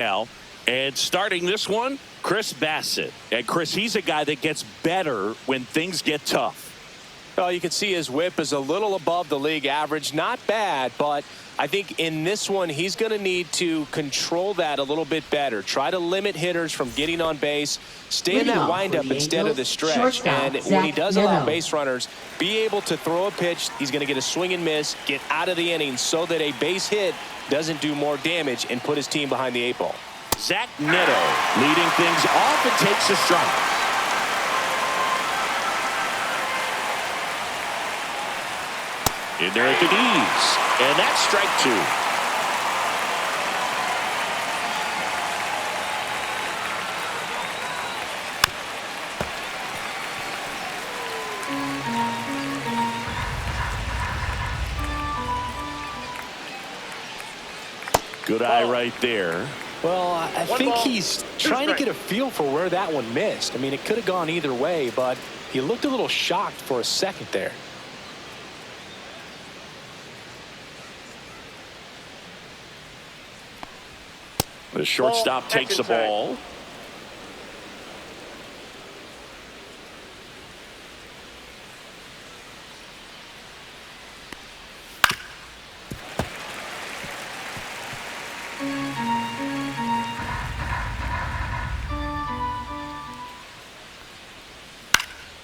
Now, and starting this one, Chris Bassett. And Chris, he's a guy that gets better when things get tough. Well, you can see his whip is a little above the league average. Not bad, but I think in this one, he's going to need to control that a little bit better. Try to limit hitters from getting on base. Stay in that windup instead of the stretch. And when he does allow base runners, be able to throw a pitch, he's going to get a swing and miss, get out of the inning so that a base hit doesn't do more damage and put his team behind the 8 ball. Zach Neto leading things off and takes a strike. In there at the knees, and that's strike 2. Good eye right there. Well, I think he's trying to get a feel for where that one missed. I mean, it could have gone either way, but he looked a little shocked for a second there. The shortstop takes the ball.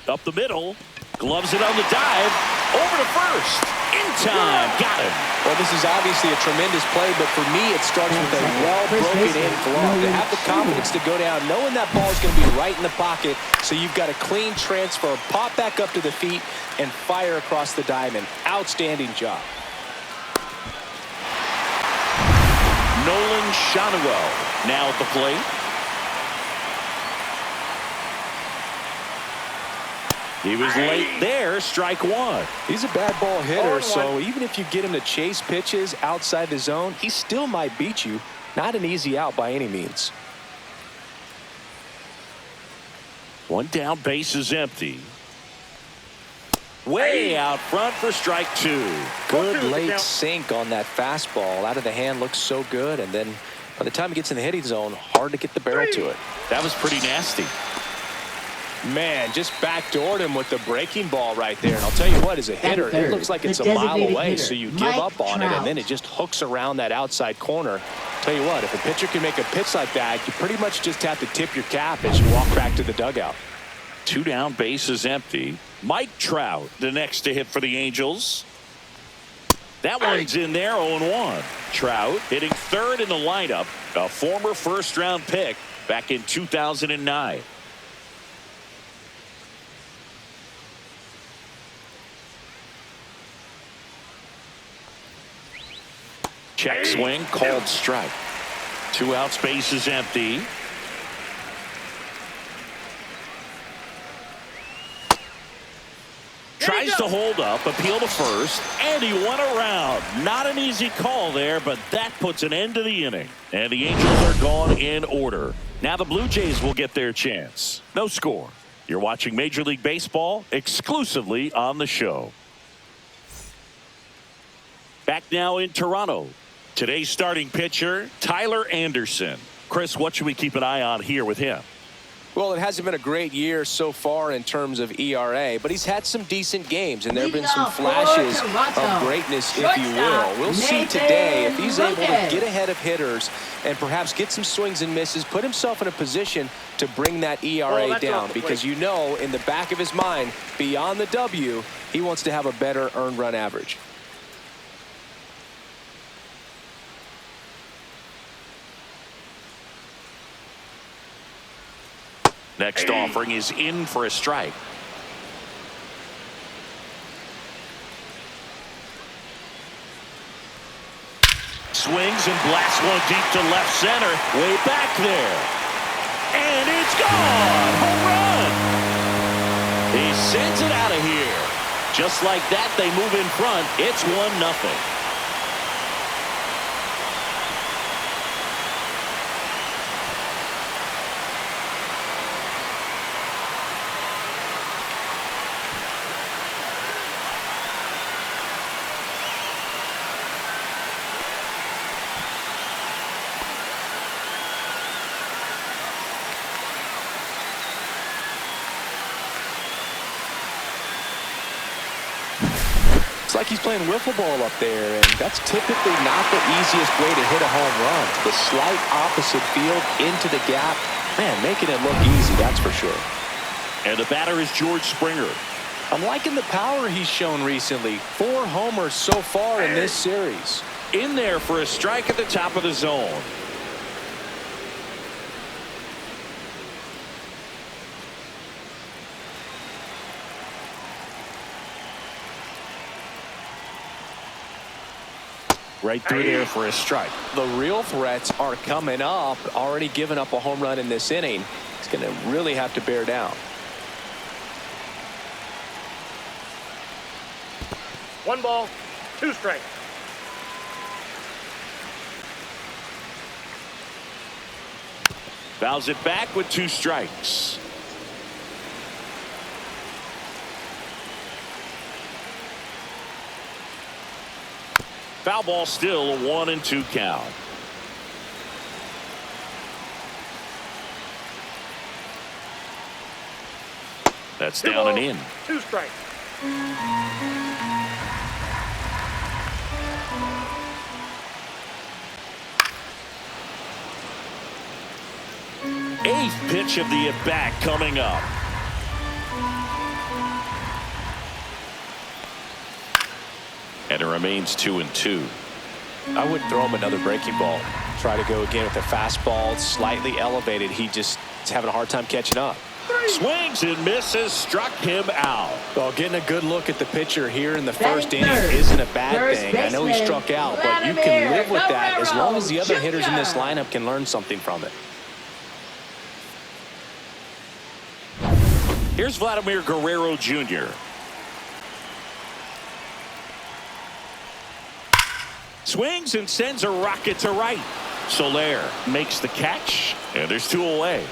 Up the middle, gloves it on the dive, over to first, in time, got him. Well, this is obviously a tremendous play, but for me, it starts with a well-broken-in glove. To have the confidence to go down, knowing that ball is going to be right in the pocket, so you've got a clean transfer, pop back up to the feet, and fire across the diamond. Outstanding job. Nolan Shawnuel now at the plate. He was late there, strike 1. He's a bad ball hitter, so even if you get him to chase pitches outside the zone, he still might beat you. Not an easy out by any means. One down, base is empty. Way out front for strike 2. Good late sink on that fastball. Out of the hand looks so good, and then by the time it gets in the hitting zone, hard to get the barrel to it. That was pretty nasty. Man, just backdoored him with the breaking ball right there. And I'll tell you what, as a hitter, it looks like it's a mile away, so you give up on it, and then it just hooks around that outside corner. Tell you what, if a pitcher can make a pitch like that, you pretty much just have to tip your cap as you walk back to the dugout. 2 down, base is empty. Mike Trout, the next to hit for the Angels. That one's in there, 0-1. Trout hitting third in the lineup, a former first-round pick back in 2009. Check swing, called strike. 2 outs, base is empty. Tries to hold up, appeal to first, and he went around. Not an easy call there, but that puts an end to the inning. And the Angels are gone in order. Now the Blue Jays will get their chance. No score. You're watching Major League Baseball exclusively on the show. Back now in Toronto. Today's starting pitcher, Tyler Anderson. Chris, what should we keep an eye on here with him? Well, it hasn't been a great year so far in terms of ERA, but he's had some decent games, and there have been some flashes of greatness, if you will. We'll see today if he's able to get ahead of hitters and perhaps get some swings and misses, put himself in a position to bring that ERA down, because you know in the back of his mind, beyond the W, he wants to have a better earned run average. Next offering is in for a strike. Swings and blasts one deep to left center. Way back there. And it's gone. Home run. He sends it out of here. Just like that, they move in front. It's 1-0. like he's playing wiffle ball up there, and that's typically not the easiest way to hit a home run. The slight opposite field into the gap. Man, making it look easy, that's for sure. And the batter is George Springer. I'm liking the power he's shown recently. 4 homers so far in this series. In there for a strike at the top of the zone. Right through there for a strike. The real threats are coming up. Already given up a home run in this inning. He's going to really have to bear down. 1 ball, 2 strikes. Fouls it back with 2 strikes. Foul ball, still a 1-2 count. That's down and in. 2 strikes. Eighth pitch of the at-bat coming up. And it remains 2-2. I wouldn't throw him another breaking ball. Try to go again with the fastball, slightly elevated. He just is having a hard time catching up. Swings and misses, struck him out. Well, getting a good look at the pitcher here in the first inning isn't a bad thing. I know he struck out, but you can live with that as long as the other hitters in this lineup can learn something from it. Here's Vladimir Guerrero Jr. Swings and sends a rocket to right. Soler makes the catch, and there's 2 away.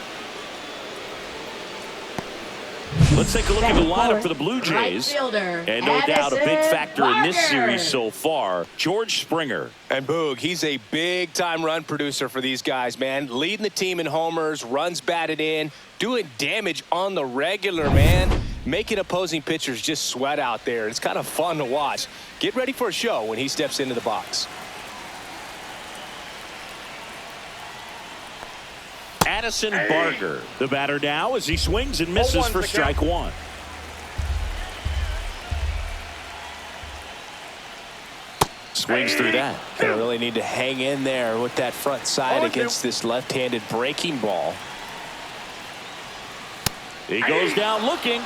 Let's take a look at the lineup for the Blue Jays. And no doubt a big factor in this series so far, George Springer. And Boog, he's a big-time run producer for these guys, man. Leading the team in homers, runs batted in, doing damage on the regular, man. Making opposing pitchers just sweat out there. It's kind of fun to watch. Get ready for a show when he steps into the box. Addison Barger, the batter now as he swings and misses for strike 1. Swings through that. Gonna really need to hang in there with that front side against this left-handed breaking ball. He goes down looking.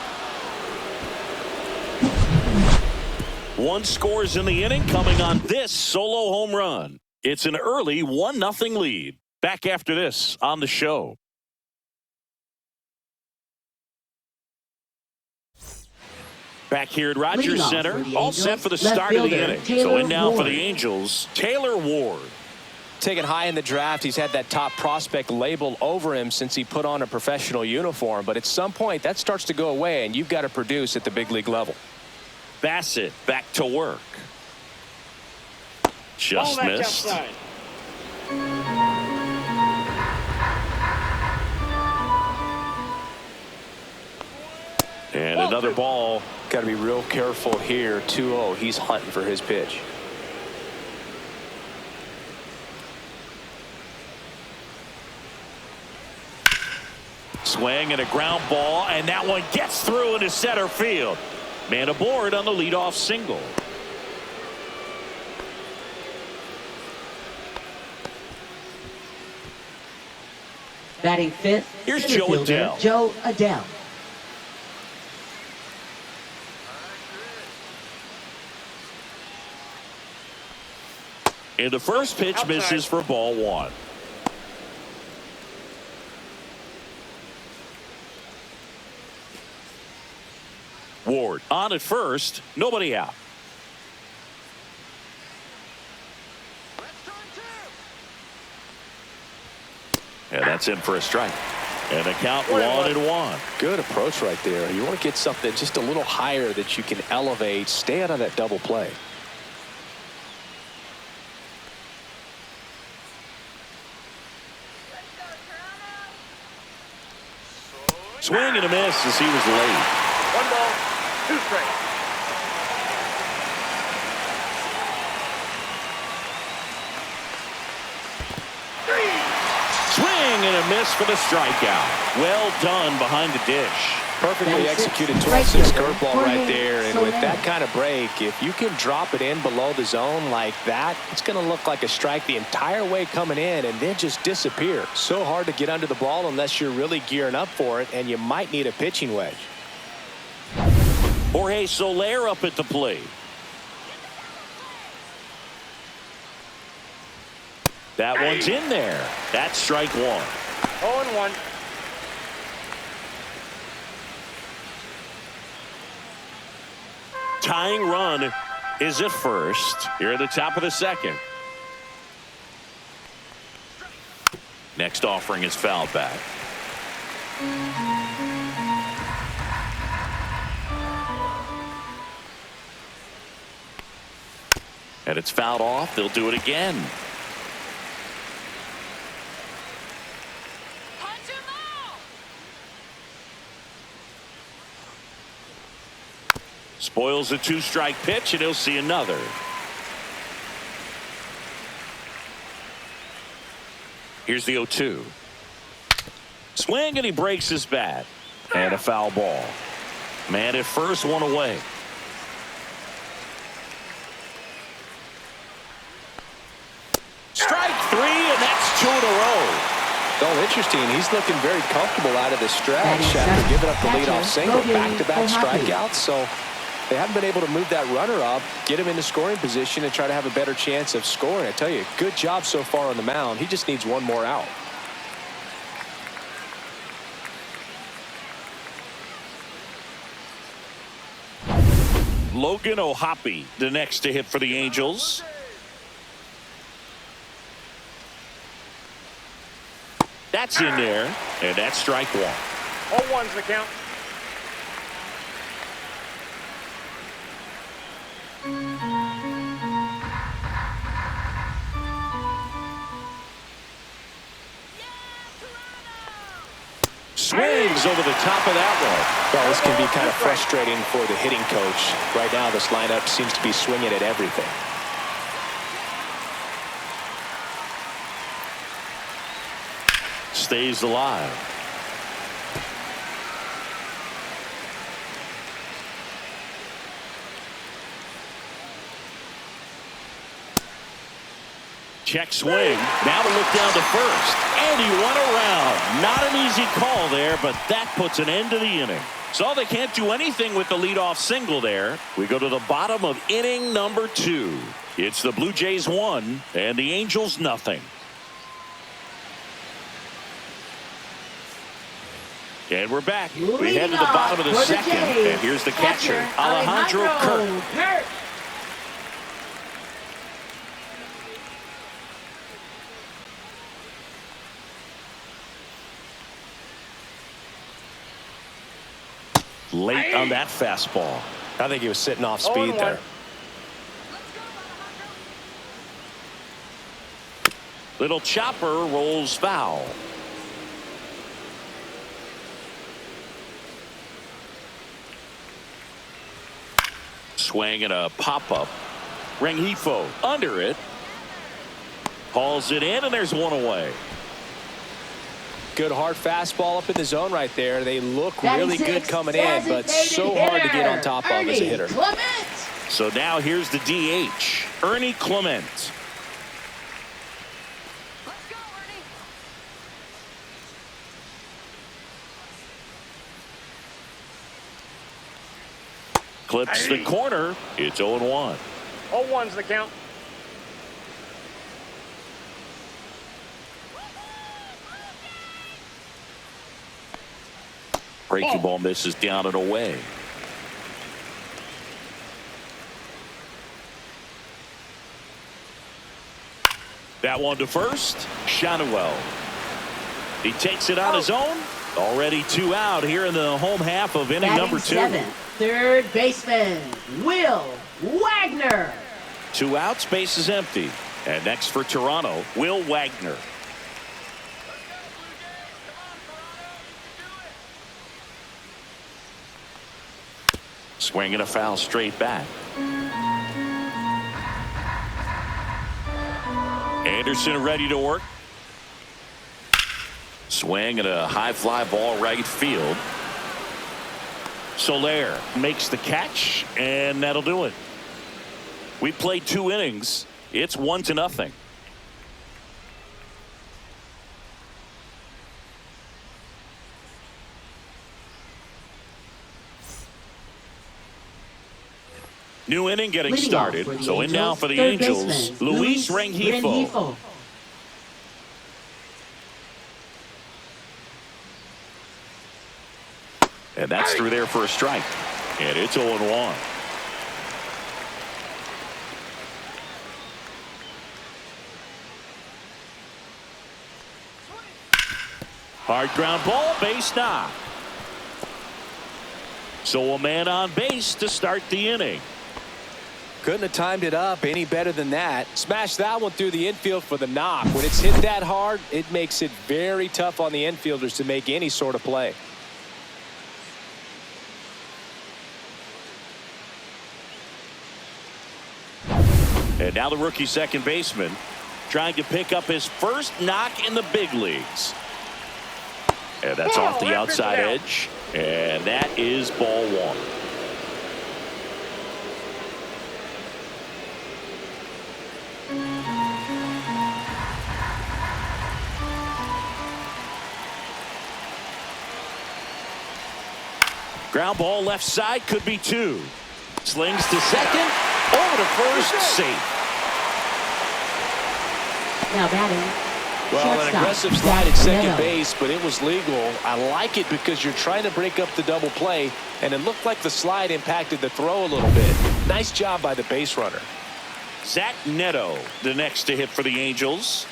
1 scores in the inning coming on this solo home run. It's an early 1-0 lead. Back after this on the show. Back here at Rogers Center, all set for the start of the inning. So in now for the Angels, Taylor Ward. Taken high in the draft, he's had that top prospect label over him since he put on a professional uniform. But at some point, that starts to go away, and you've got to produce at the big league level. Bassett back to work. Just missed. And another ball. Got to be real careful here. 2-0. He's hunting for his pitch. Swing and a ground ball, and that one gets through into center field. Man aboard on the leadoff single. Batting 5th, here's Joe Adell. Joe Adell. And the first pitch misses for ball 1. Ward on at first, nobody out. And that's in for a strike. And the count 1-1. Good approach right there. You want to get something just a little higher that you can elevate. Stay out of that double play. Swing and a miss as he was late. 1 ball, 2 strikes. and a miss for the strikeout. Well done behind the dish. Perfectly executed 12-6 curveball right there. And with that kind of break, if you can drop it in below the zone like that, it's going to look like a strike the entire way coming in and then just disappear. So hard to get under the ball unless you're really gearing up for it, and you might need a pitching wedge. Jorge Soler up at the plate. That one's in there. That's strike one. 0-1. Tying run is at first here at the top of the second. Next offering is fouled back. And it's fouled off. They'll do it again. Spoils a two-strike pitch, and he'll see another. Here's the 0-2. Swing, and he breaks his bat. And a foul ball. Man at first, one away. Strike three, and that's 2 in a row. Oh, interesting. He's looking very comfortable out of the stretch after giving up the leadoff single. Back-to-back strikeouts, so they haven't been able to move that runner up, get him into scoring position, and try to have a better chance of scoring. I tell you, good job so far on the mound. He just needs one more out. Logan O'Hoppe, the next to hit for the Angels. That's in there, and that's strike one. 0-1's the count. Swings over the top of that one. Well, this can be kind of frustrating for the hitting coach. Right now, this lineup seems to be swinging at everything. Stays alive. Check swing. Now to look down to first. And he went around. Not an easy call there, but that puts an end to the inning. So they can't do anything with the leadoff single there. We go to the bottom of inning number 2. It's the Blue Jays 1 and the Angels nothing. And we're back. We head to the bottom of the second. And here's the catcher, Alejandro Kirk. Late on that fastball. I think he was sitting off speed there. Little chopper rolls foul. Swing and a pop-up. Rengifo under it. Hauls it in, and there's one away. Good hard fastball up in the zone right there. They look really good coming in, but so hard to get on top of as a hitter. So now here's the DH, Ernie Clement. Clips the corner. It's 0-1. 0-1's the count. Breaking ball misses down and away. That one to first. Shanuel. He takes it on his own. Already 2 out here in the home half of inning number 2. Third baseman, Will Wagner. 2 outs, base is empty. And next for Toronto, Will Wagner. Swinging a foul straight back. Anderson ready to work. Swing and a high fly ball right field. Soler makes the catch, and that'll do it. We played 2 innings. It's 1-0. New inning getting Leading started. off for the So in now Angels, for the third Angels, baseman, Luis Rengifo. And that's through there for a strike. And it's 0-1. Hard ground ball, base knock. So a man on base to start the inning. Couldn't have timed it up any better than that. Smash that one through the infield for the knock. When it's hit that hard, it makes it very tough on the infielders to make any sort of play. And now the rookie second baseman trying to pick up his first knock in the big leagues. And that's off the outside edge. And that is ball 1. Ground ball left side, could be 2. Slings to second, over to first, safe. Now batting. Well, an Shortstop, aggressive slide at second Neto. base, but it was legal. I like it because you're trying to break up the double play, and it looked like the slide impacted the throw a little bit. Nice job by the base runner. Zach Neto, the next to hit for the Angels.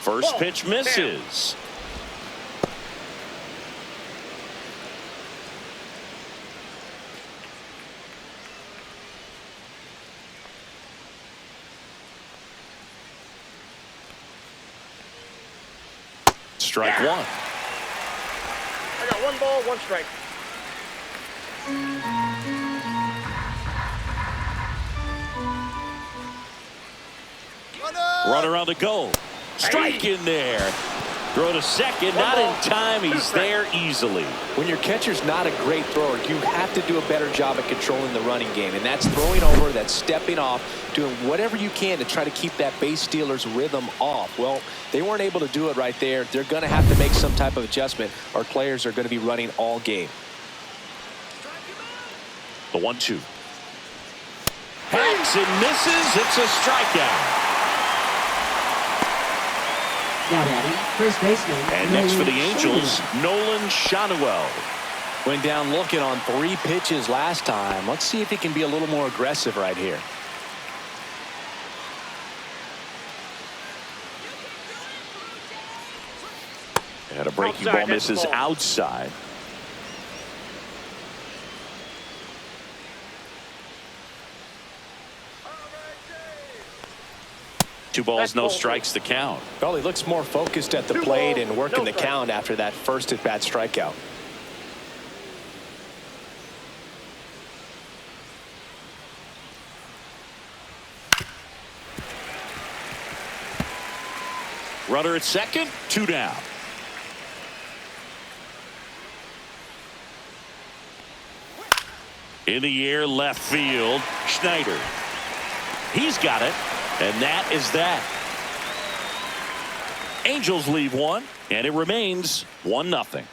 First pitch misses. Strike 1. I got 1 ball, 1 strike. Runner on the go. Strike in there. Throw to second, not in time. He's there easily. When your catcher's not a great thrower, you have to do a better job at controlling the running game, and that's throwing over, that's stepping off, doing whatever you can to try to keep that base stealer's rhythm off. Well, they weren't able to do it right there. They're going to have to make some type of adjustment, or players are going to be running all game. The 1-2. Hacks and misses. It's a strikeout. Now batting. First baseman. And next for the Nolan Angels, Schanuel. Nolan Schanuel. Went down looking on 3 pitches last time. Let's see if he can be a little more aggressive right here. And a breaking Outside, ball that's misses ball. outside. Two balls, That's no ball. strikes to count. Well, he looks more focused at the 2 plate balls, and working no the strikes. count after that first at-bat strikeout. Runner at second, 2 down. In the air, left field, Schneider. He's got it, and that is that. Angels leave 1, and it remains 1-0.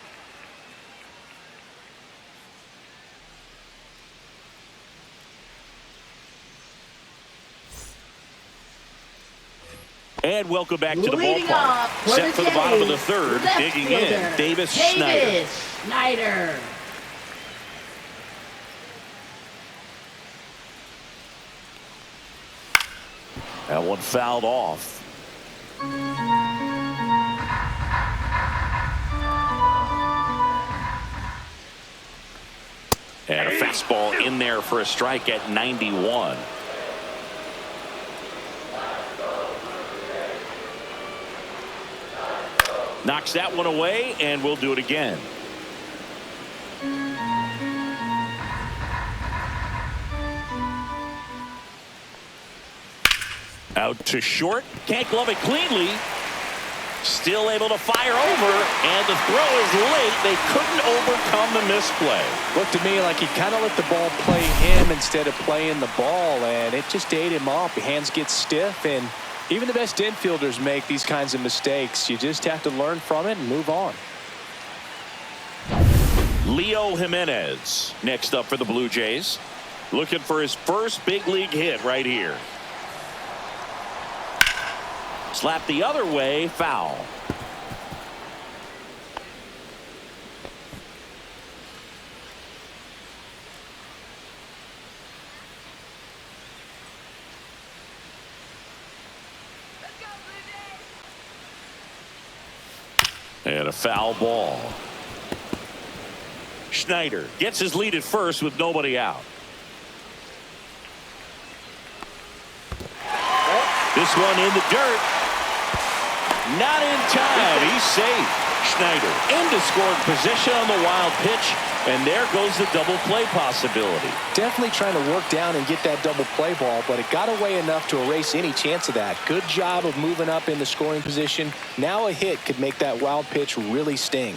And welcome back to the Leading ballpark. off for Set for the bottom of the Jays, 3rd, left digging fielder, in, Davis Schneider. Schneider. That one fouled off. And a fastball in there for a strike at 91. Knocks that one away, and we'll do it again. Out to short. Can't glove it cleanly. Still able to fire over, and the throw is late. They couldn't overcome the misplay. Looked to me like he kind of let the ball play him instead of playing the ball, and it just ate him off. The hands get stiff, and even the best infielders make these kinds of mistakes. You just have to learn from it and move on. Leo Jimenez next up for the Blue Jays, looking for his first big league hit right here. Slap the other way, foul. And a foul ball. Schneider gets his lead at first with nobody out. This one in the dirt. Not in time. He's safe. Schneider into scoring position on the wild pitch, and there goes the double play possibility. Definitely trying to work down and get that double play ball, but it got away enough to erase any chance of that. Good job of moving up in the scoring position. Now a hit could make that wild pitch really sting.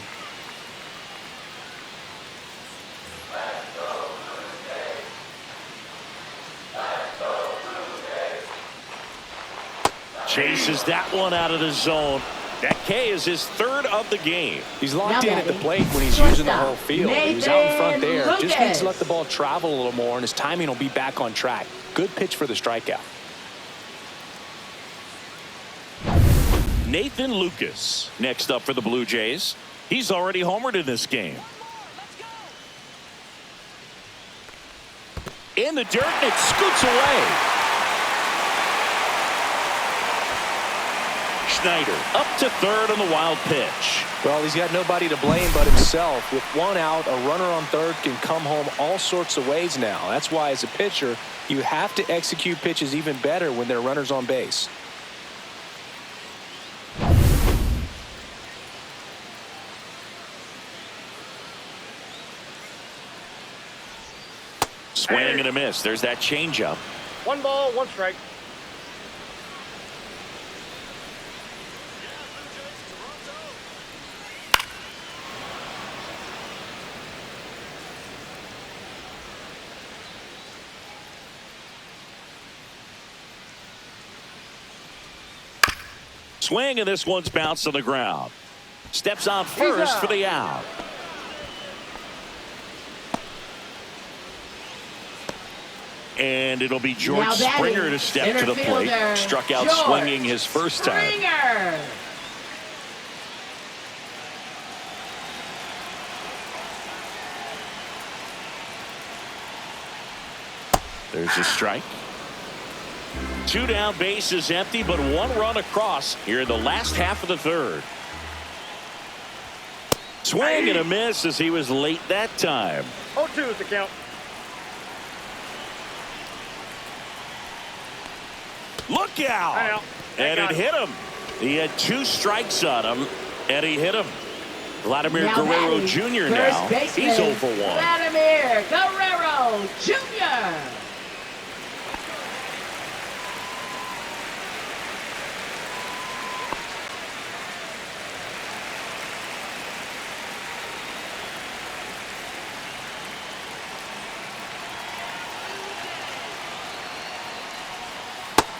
Chases that one out of the zone. That K is his third of the game. He's locked in at the plate when he's using the whole field. He was out in front there. Just needs to let the ball travel a little more, and his timing will be back on track. Good pitch for the strikeout. Nathan Lucas next up for the Blue Jays. He's already homered in this game. In the dirt, and it scoots away. Schneider up to third on the wild pitch. Well, he's got nobody to blame but himself. With one out, a runner on third can come home all sorts of ways now. That's why, as a pitcher, you have to execute pitches even better when there are runners on base. Swing and a miss. There's that changeup. 1 ball, 1 strike. Swing, and this one's bounced on the ground. Steps on first for the out. And it'll be George Springer to step to the plate. Struck out swinging his first time. There's a strike. 2 down, bases empty, but 1 run across here in the last half of the third. Swing and a miss as he was late that time. 0-2 is the count. Look out! And it hit him. He had 2 strikes on him, and he hit him. Vladimir Guerrero Jr. now. He's 0 for 1. Vladimir Guerrero Jr.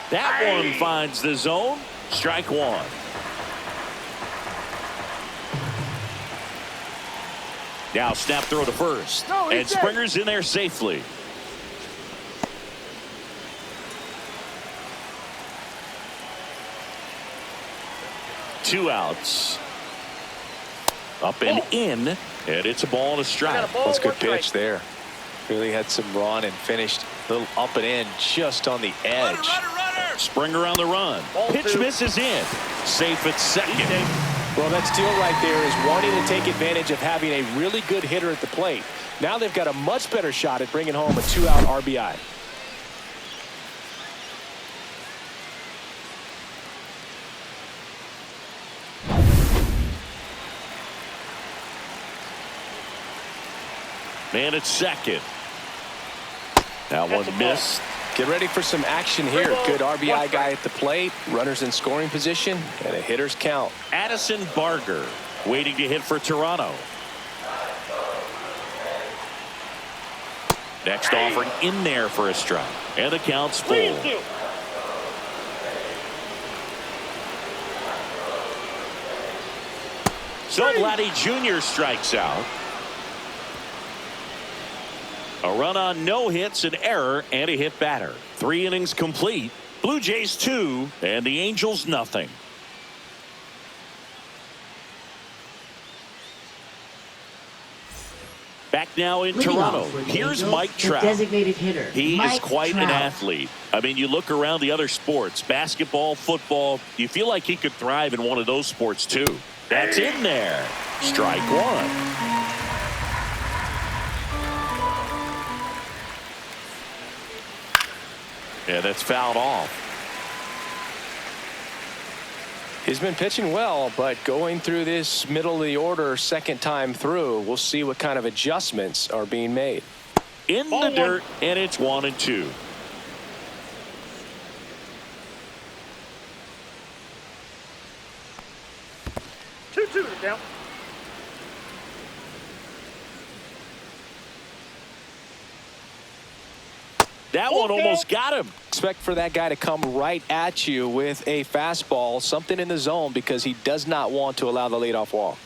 That one finds the zone. Strike 1. Now snap throw to first. And Springer's in there safely. Two outs. Up and in. And it's a ball and a strike. That's a good pitch there. Really had some run and finished a little up and in just on the edge. Runner. Springer on the run. Pitch misses in. Safe at second. Well, that steal right there is wanting to take advantage of having a really good hitter at the plate. Now they've got a much better shot at bringing home a 2-out RBI. Man at second. That one missed. Get ready for some action here. Good RBI guy at the plate. Runners in scoring position and a hitter's count. Addison Barger waiting to hit for Toronto. Next offering in there for a strike. And the count's full. So Vladdy Jr. strikes out. A run on no hits, an error, and a hit batter. 3 innings complete. Blue Jays 2 and the Angels nothing. Back now in Toronto. Here's Mike Trout. Designated hitter. He is quite Trout. an athlete. I mean, you look around the other sports, basketball, football, you feel like he could thrive in one of those sports too. That's in there. Strike one. Yeah, that's fouled off. He's been pitching well, but going through this middle of the order second time through, we'll see what kind of adjustments are being made. In the dirt, and it's 1-2. Two to count. That one almost got him. Expect for that guy to come right at you with a fastball, something in the zone, because he does not want to allow the leadoff walk.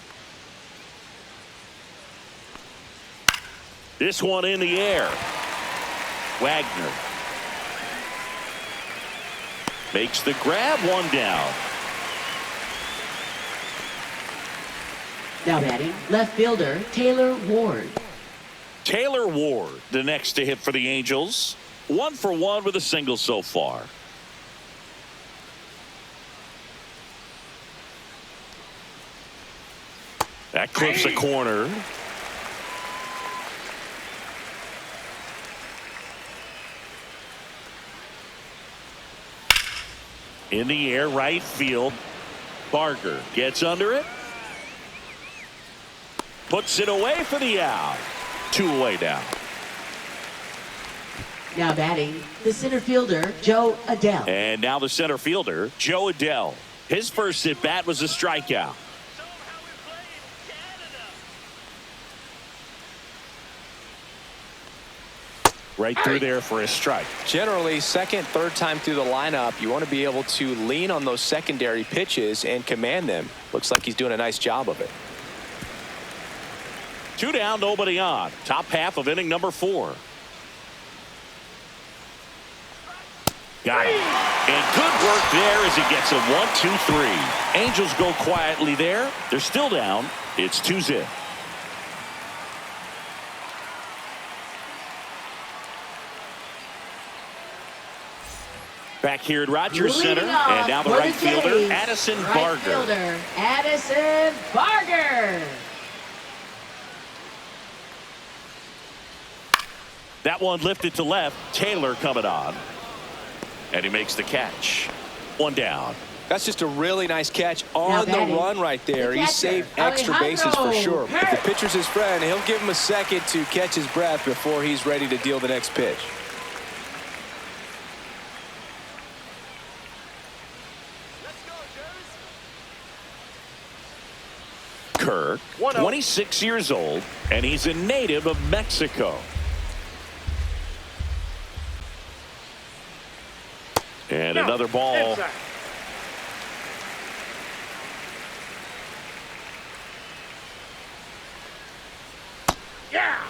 This one in the air. Wagner makes the grab, one down. Now batting, left fielder Taylor Ward. Taylor Ward, the next to hit for the Angels. 1 for 1 with a single so far. That clips a corner. In the air, right field. Barger gets under it. Puts it away for the out. 2 away now. Now batting, the center fielder Joe Adell. And now the center fielder, Joe Adell. His first at bat was a strikeout. Right through there for a strike. Generally, second, third time through the lineup, you want to be able to lean on those secondary pitches and command them. Looks like he's doing a nice job of it. 2 down, nobody on. Top half of inning number 4. Got it. And good work there as he gets a 1-2-3. Angels go quietly there. They're still down. It's 2-0. Back here at Rogers Center, and now the right fielder, Addison Barger. Fielder, Addison Barger. That one lifted to left. Taylor coming on. And he makes the catch. 1 down. That's just a really nice catch on the run right there. He saved extra bases for sure. If the pitcher's his friend, he'll give him a second to catch his breath before he's ready to deal the next pitch. Kirk, 26 years old, and he's a native of Mexico. And another ball. Inside. Yeah.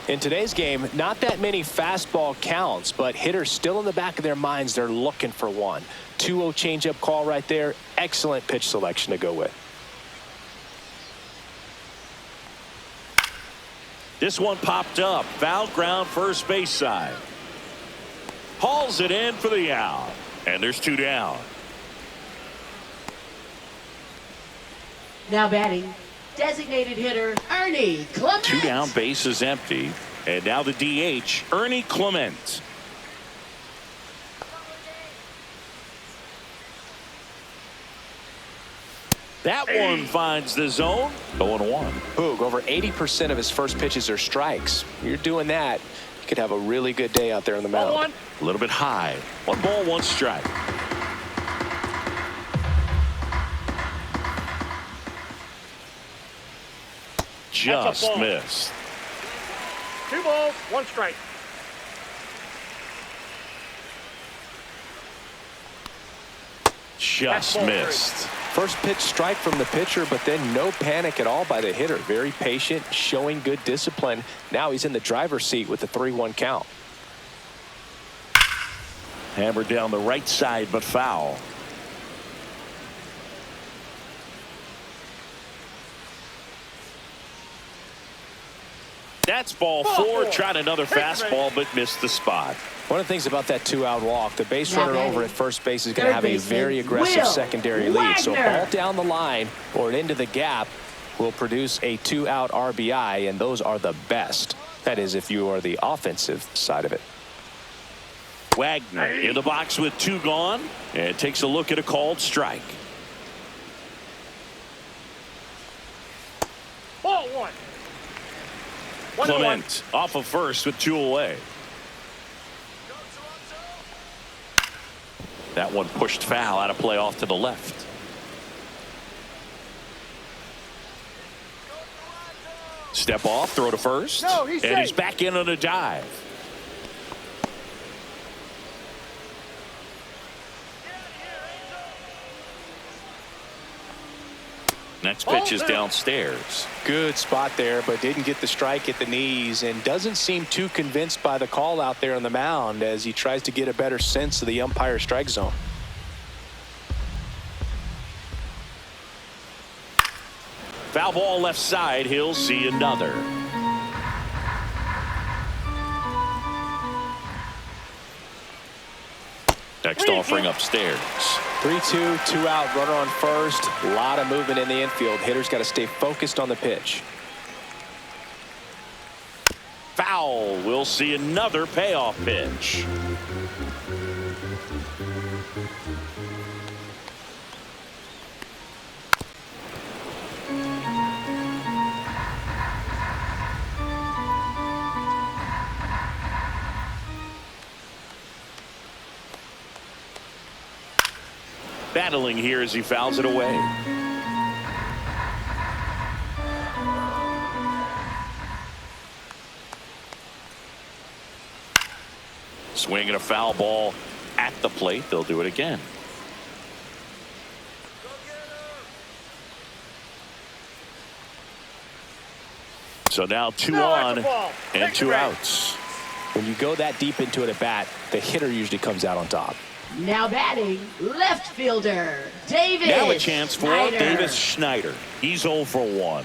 In today's game, not that many fastball counts, but hitters still in the back of their minds, they're looking for one. 2-0 changeup call right there. Excellent pitch selection to go with. This one popped up. Foul ground, first base side. Hauls it in for the out. And there's 2 down. Now batting, designated hitter Ernie Clement. 2 down, base is empty. And now the DH, Ernie Clement. That one finds the zone. 0-1. Boog, over 80% of his first pitches are strikes. You're doing that. He could have a really good day out there on the Ball mound. one. A little bit high. 1 ball, 1 strike. Just ball. missed. 2 balls, 1 strike. Just Ball missed. First pitch strike from the pitcher, but then no panic at all by the hitter. Very patient, showing good discipline. Now he's in the driver's seat with the 3-1 count. Hammered down the right side, but foul. That's ball 4. Tried another fastball, but missed the spot. One of the things about that 2-out walk, the base runner Now over at first base is going to have a very aggressive secondary lead. So a ball down the line or into the gap will produce a 2-out RBI, and those are the best. That is, if you are the offensive side of it. Wagner in the box with 2 gone, and takes a look at a called strike. Ball 1. 1 to 1. Clement off of first with 2 away. That one pushed foul, out of play off to the left. Step off, throw to first. No, he's and he's safe. back in on a dive. Next pitch is downstairs. Good spot there, but didn't get the strike at the knees, and doesn't seem too convinced by the call out there on the mound as he tries to get a better sense of the umpire strike zone. Foul ball left side. He'll see another. Next offering upstairs. 3-2, 2-out, runner on first. A lot of movement in the infield. Hitter's got to stay focused on the pitch. Foul. We'll see another payoff pitch. Battling here as he fouls it away. Swinging a foul ball at the plate. They'll do it again. So now 2 on and 2 outs. When you go that deep into it at bat, the hitter usually comes out on top. Now batting, left fielder, Davis. Now a chance for Schneider. Davis Schneider. He's 0 for 1.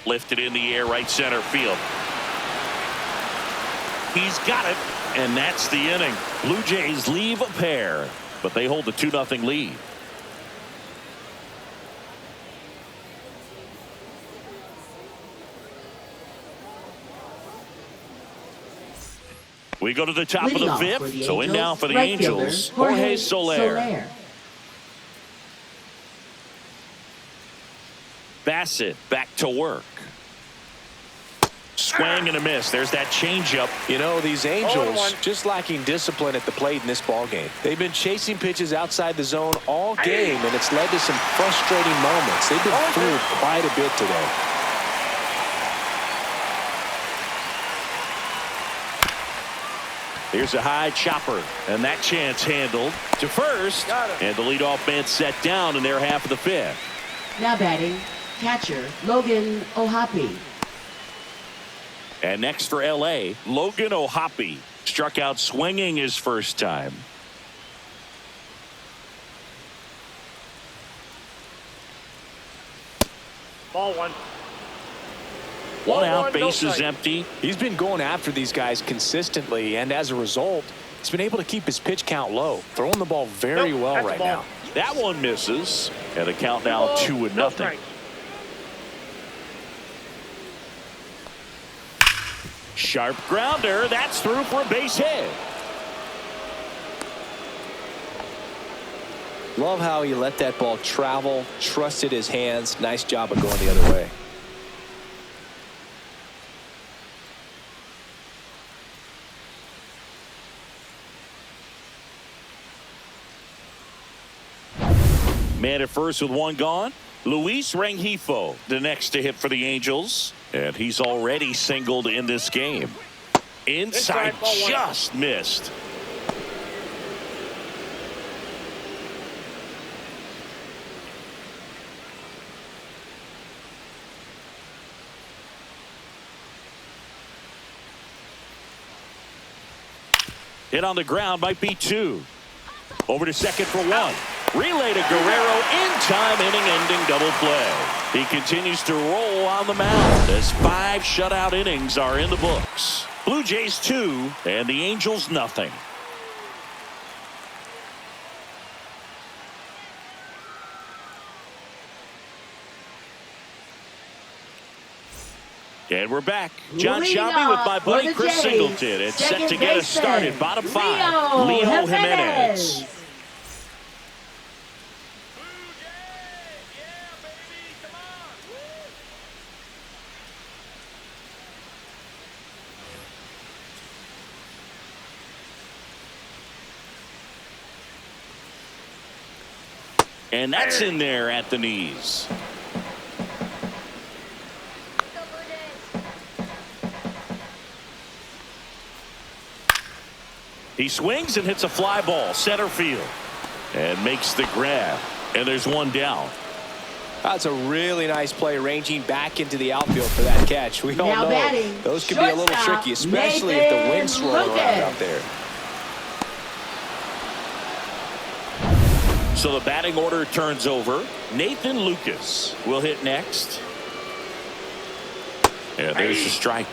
Lifted in the air, right center field. He's got it, and that's the inning. Blue Jays leave a pair, but they hold a 2-0 lead. We go to the top of the 5th. So in now for the Angels, Jorge Soler. Bassett back to work. Swing and a miss. There's that changeup. You know, these Angels just lacking discipline at the plate in this ball game. They've been chasing pitches outside the zone all game, and it's led to some frustrating moments. They've been fooled quite a bit today. Here's a high chopper, and that chance handled to first, and the leadoff man set down in their half of the 5th. Now batting, catcher, Logan Ohapi. And next for L.A., Logan Ohapi struck out swinging his first time. Ball 1. 1 out, bases empty. He's been going after these guys consistently, and as a result, he's been able to keep his pitch count low, throwing the ball very well right now. That one misses, and the count now 2-0. Sharp grounder. That's through for a base hit. Love how he let that ball travel, trusted his hands. Nice job of going the other way. Man at first with one gone. Luis Rengifo, the next to hit for the Angels. And he's already singled in this game. Inside, just missed. Hit on the ground, might be 2. Over to second for 1. Relay to Guerrero, in time, inning-ending double play. He continues to roll on the mound as 5 shutout innings are in the books. Blue Jays 2 and the Angels nothing. And we're back. John Shelby with my buddy Chris Singleton. It's set to get us started. Bottom 5, Leo Jimenez. And that's in there at the knees. He swings and hits a fly ball center field and makes the grab. And there's one down. That's a really nice play, ranging back into the outfield for that catch. We all know those can be a little tricky, especially if the wind's swirling around out there. So the batting order turns over. Nathan Lucas will hit next. And there's the strike.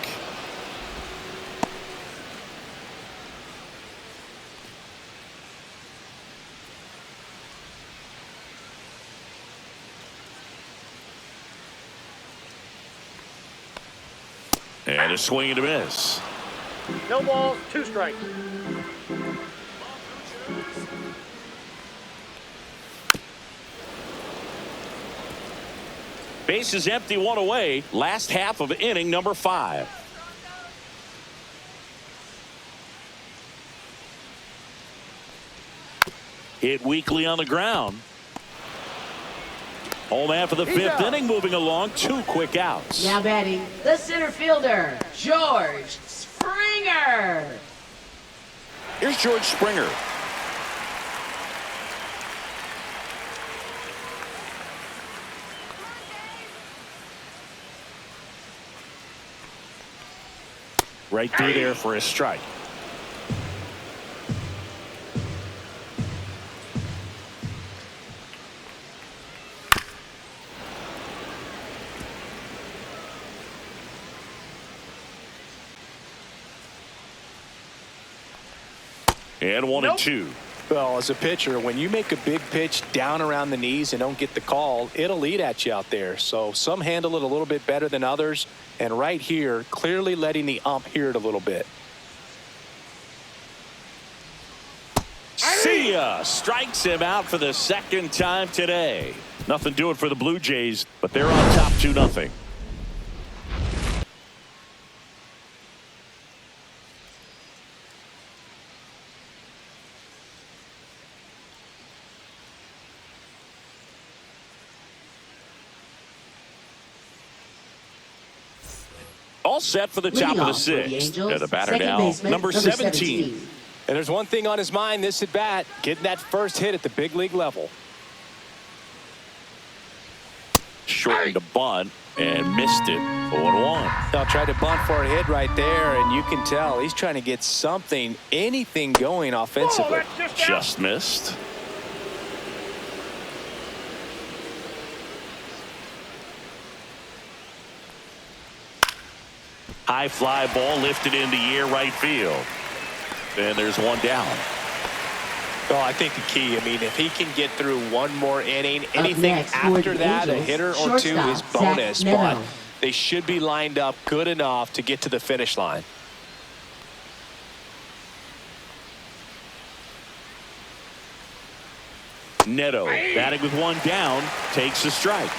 And a swing and a miss. No balls, 2 strikes. Base is empty, 1 away. Last half of inning number 5. Hit weakly on the ground. Home man for the 5th inning, moving along. 2 quick outs. Now batting, the center fielder, George Springer. Here's George Springer. Right through there for a strike. And 1 and 2. Well, as a pitcher, when you make a big pitch down around the knees and don't get the call, it'll eat at you out there. So some handle it a little bit better than others. And right here, clearly letting the ump hear it a little bit. See ya! Strikes him out for the 2nd time today. Nothing doing for the Blue Jays, but they're on top 2-0. All set for the top of the 6th. And the batter now, number 17. And there's one thing on his mind this at bat, getting that first hit at the big league level. Shortened the bunt and missed it. 0-1. Now tried to bunt for a hit right there, and you can tell he's trying to get something, anything going offensively. Just missed. High fly ball lifted in the air right field. And there's one down. Well, I think the key, if he can get through one more inning, anything after that, a hitter or 2 is bonus. But they should be lined up good enough to get to the finish line. Neto batting with one down takes a strike.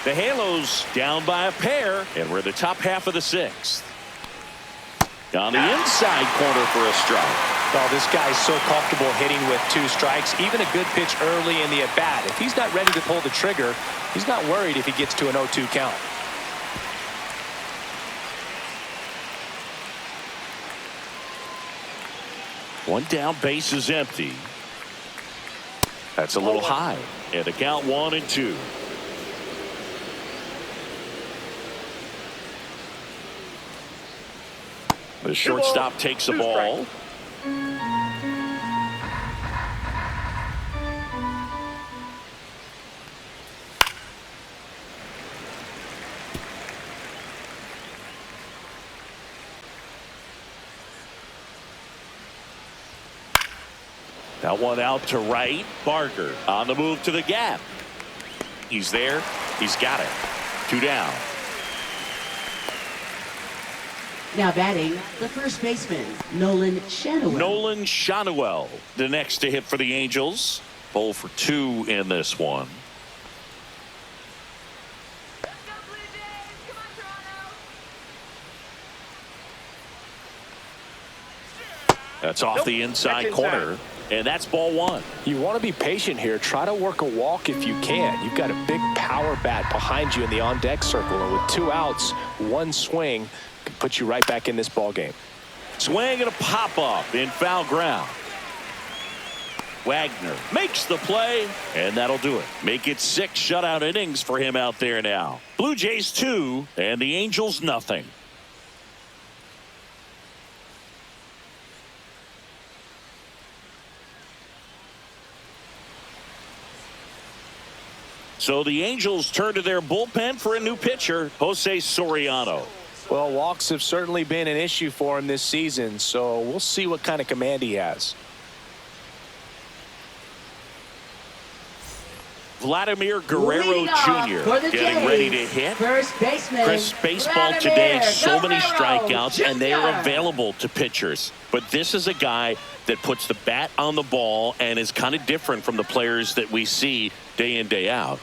The Halos down by a pair, and we're in the top half of the sixth. On the inside corner for a strike. Well, this guy's so comfortable hitting with 2 strikes. Even a good pitch early in the at-bat. If he's not ready to pull the trigger, he's not worried if he gets to an 0-2 count. One down, base is empty. That's a little high. And the count 1-2. The shortstop takes the ball. That one out to right. Barker on the move to the gap. He's there. He's got it. 2 down. Now batting, the first baseman, Nolan Shanuel. Nolan Shanuel, the next to hit for the Angels. 0 for 2 in this one. That's off the inside corner, and that's ball 1. You want to be patient here. Try to work a walk if you can. You've got a big power bat behind you in the on-deck circle, and with 2 outs, 1 swing can put you right back in this ball game. Swing and a pop-up in foul ground. Wagner makes the play, and that'll do it. Make it 6 shutout innings for him out there now. Blue Jays 2, and the Angels nothing. So the Angels turn to their bullpen for a new pitcher, Jose Soriano. Well, walks have certainly been an issue for him this season, so we'll see what kind of command he has. Vladimir Guerrero Jr. getting ready to hit. First baseman, Chris, baseball Vladimir today, so many Guerrero strikeouts, and they are Jr. available to pitchers. But this is a guy that puts the bat on the ball and is kind of different from the players that we see day in, day out.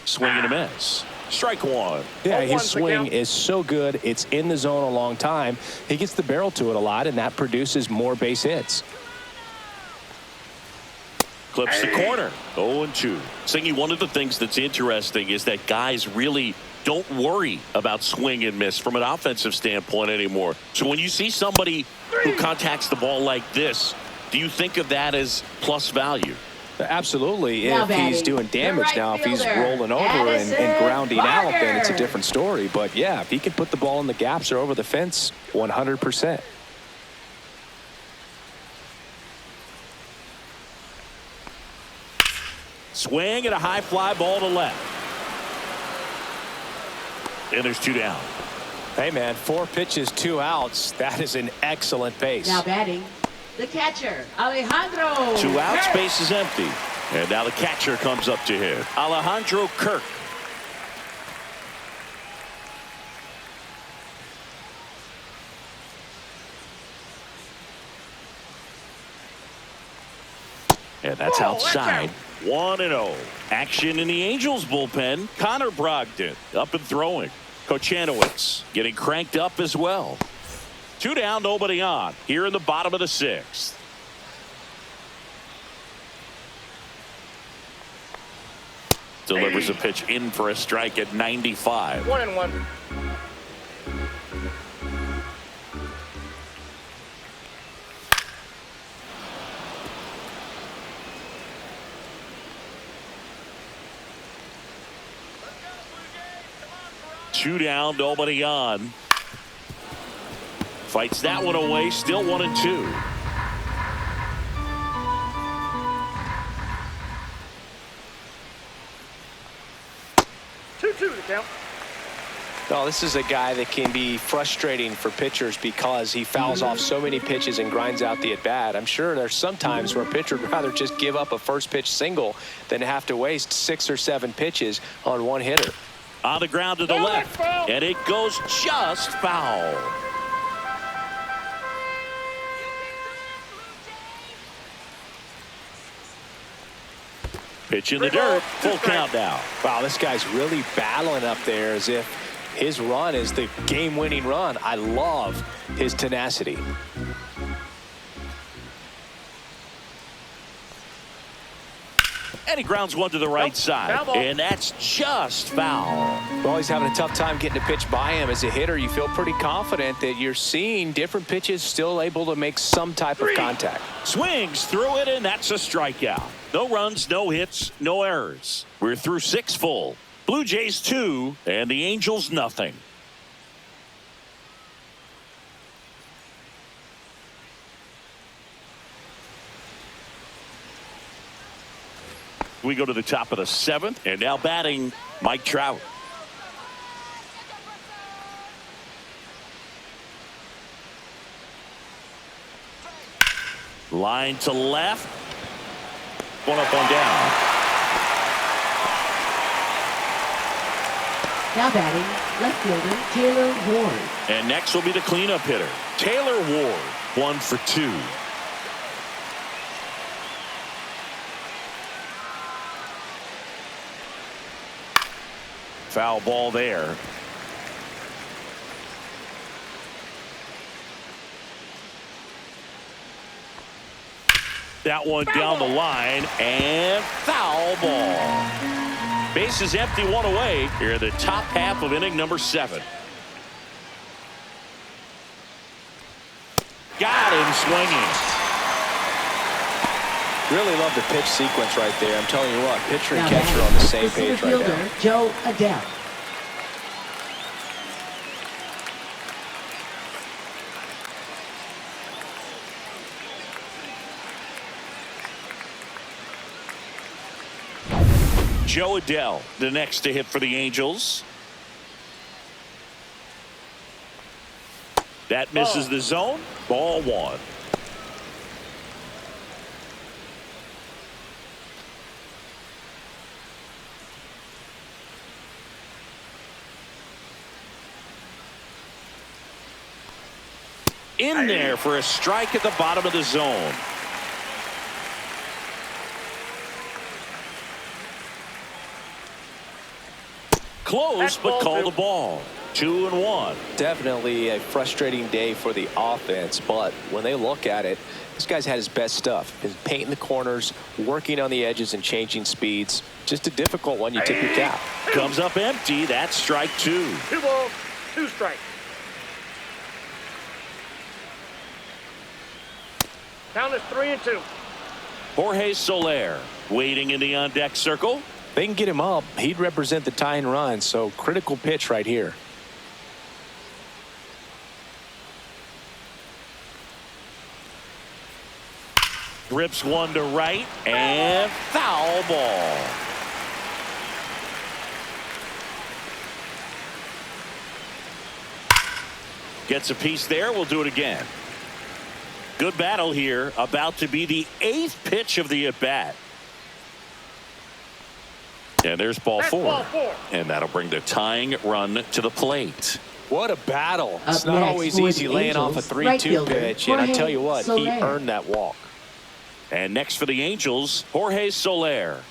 Swing and a miss. Strike 1. Yeah, his swing is so good. It's in the zone a long time. He gets the barrel to it a lot, and that produces more base hits. Clips the corner. 0-2. Singy, one of the things that's interesting is that guys really don't worry about swing and miss from an offensive standpoint anymore. So when you see somebody who contacts the ball like this, do you think of that as plus value? Absolutely. Now if batting, he's doing damage right now, if he's fielder, rolling over and grounding out, then it's a Barker. different story. But yeah, if he can put the ball in the gaps or over the fence, 100%. Swing and a high fly ball to left. And there's 2 down. Hey, man, 4 pitches, 2 outs. That is an excellent pace. Now batting, the catcher, Alejandro. 2 outs, Kirk. base is empty. And now the catcher comes up to hit. Alejandro Kirk. And that's outside. 1-0. Action in the Angels bullpen. Connor Brogdon up and throwing. Kochanowicz getting cranked up as well. 2 down, nobody on. Here in the bottom of the 6th. Delivers a pitch in for a strike at 95. 1-1. Two down, nobody on. Fights that one away, still 1-2. Two to count. Well, this is a guy that can be frustrating for pitchers because he fouls off so many pitches and grinds out the at-bat. I'm sure there's some times where a pitcher would rather just give up a first pitch single than have to waste 6 or 7 pitches on one hitter. On the ground to the left, and it goes just foul. Pitch in the dirt. Full count now. Wow, this guy's really battling up there as if his run is the game-winning run. I love his tenacity. And he grounds one to the right side. And that's just foul. Well, he's having a tough time getting a pitch by him. As a hitter, you feel pretty confident that you're seeing different pitches still able to make some type of contact. Swings through it, and that's a strikeout. No runs, no hits, no errors. We're through 6 full. Blue Jays 2 and the Angels nothing. We go to the top of the 7th, and now batting Mike Trout. Line to left. One up, one down. Now batting, left fielder Taylor Ward. And next will be the cleanup hitter, Taylor Ward. 1 for 2. Foul ball there. That one down the line, and foul ball. Bases empty, 1 away here in the top half of inning number 7. Got him swinging. Really love the pitch sequence right there. I'm telling you what, pitcher and catcher are on the same page right now. Joe Adele. Joe Adele, the next to hit for the Angels. That misses the zone. Ball 1. In there for a strike at the bottom of the zone. Close, but call the ball. 2-1. Definitely a frustrating day for the offense, but when they look at it, this guy's had his best stuff. Been painting the corners, working on the edges, and changing speeds. Just a difficult one. You tip your cap. Comes up empty. That's strike 2. 2 balls, 2 strikes. Count is 3-2. Jorge Soler waiting in the on-deck circle. They can get him up. He'd represent the tying run, so critical pitch right here. Rips one to right, and foul ball. Gets a piece there. We'll do it again. Good battle here. About to be the 8th pitch of the at-bat. And there's ball 4. And that'll bring the tying run to the plate. What a battle. It's not always easy laying off a 3-2 pitch. And I tell you what, he earned that walk. And next for the Angels, Jorge Soler.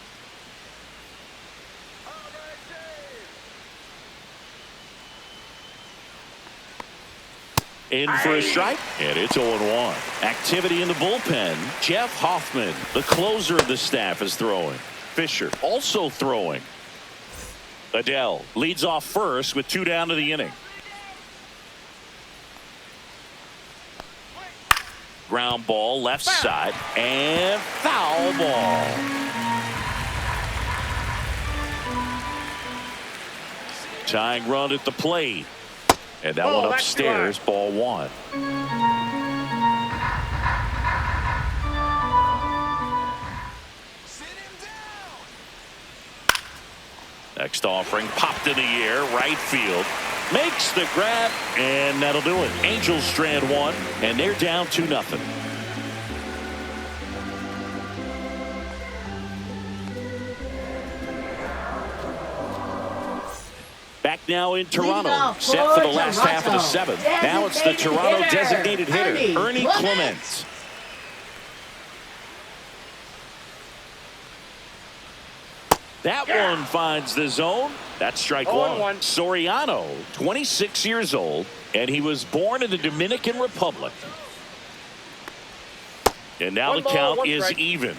In for a strike, and it's 0-1. Activity in the bullpen. Jeff Hoffman, the closer of the staff, is throwing. Fisher also throwing. Adele leads off first with 2 down to the inning. Ground ball left side, and foul ball. Tying run at the plate. And that one upstairs, ball 1. Next offering popped in the air, right field. Makes the grab, and that'll do it. Angels strand 1, and they're down 2-0. Back now in Toronto, set for the last half of the 7th. Now it's the Toronto designated hitter, Ernie Clement. That one finds the zone. That's strike one. 0-1. Soriano, 26 years old, and he was born in the Dominican Republic. And now the count is even.